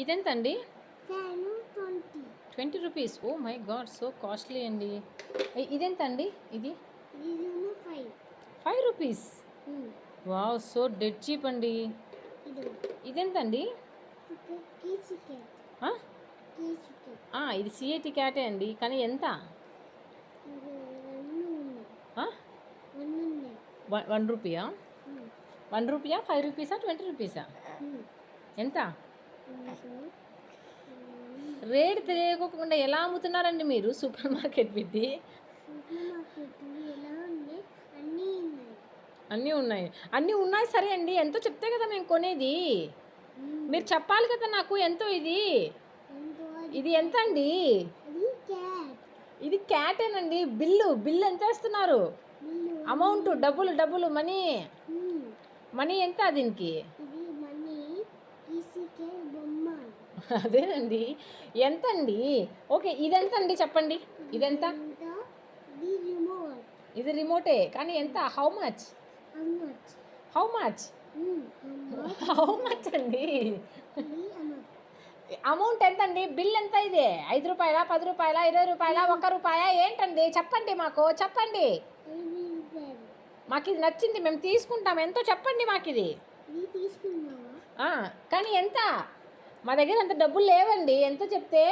ఇదెంతండి? Fan 20. 20 rupees. Oh my god! So costly అండి. ఇదెంతండి ఇది? ఇదేమో 5. 5 rupees. Wow! So dead cheap అండి. ఇది ఇదెంతండి? కీచి క్యాట్. ఆ? కీచి క్యాట్. ఇది సిఏటి క్యాటే అండి. కానీ ఎంత? ఇది 1 ఉన్నాయి. ఆ? 1 ఉన్నాయి. 1 రూపీయా? 1 రూపీయా? 5 రూపీసా? 20 రూపీసా? ఎంత? రేట్ తెలియకోకుండా ఎలా అమ్ముతున్నారండి మీరు సూపర్ మార్కెట్ పెట్టి? సూపర్ మార్కెట్ ఎలా ఉన్నాయి? అన్నీ ఉన్నాయి. అన్నీ ఉన్నాయి. అన్నీ ఉన్నాయి సరే అండి. ఎంతో చెప్తే కదా మేము కొనేది. మీరు చెప్పాలి కదా నాకు ఎంతో ఇది. ఇది ఎంత అండి? అది క్యాట్. ఇది క్యాటేనండి. బిల్లు ఎంత వేస్తున్నారు? అమౌంట్ డబ్బులు మనీ ఎంత దీనికి? ఇది మనీ కీసికే బొమ్మ. అదేనండి. ఎంత అండి? ఓకే ఇదెంత అండి చెప్పండి. ఇదెంత? ఇది రిమోట్. ఇది రిమోటే కానీ ఎంత? హౌ మచ్ అండి? అమౌంట్ ఎంత అండి? బిల్ ఎంత? ఇది 5 రూపాయల, 10 రూపాయల, 20 రూపాయల, 1 రూపాయ ఏంటండి? చెప్పండి మాకు చెప్పండి. మాకు ఇది నచ్చింది మేము తీసుకుంటాం. ఎంతో చెప్పండి మాకు ఇది. కానీ ఎంత? మా దగ్గర అంత డబ్బులు లేవండి. ఎంతో చెప్తే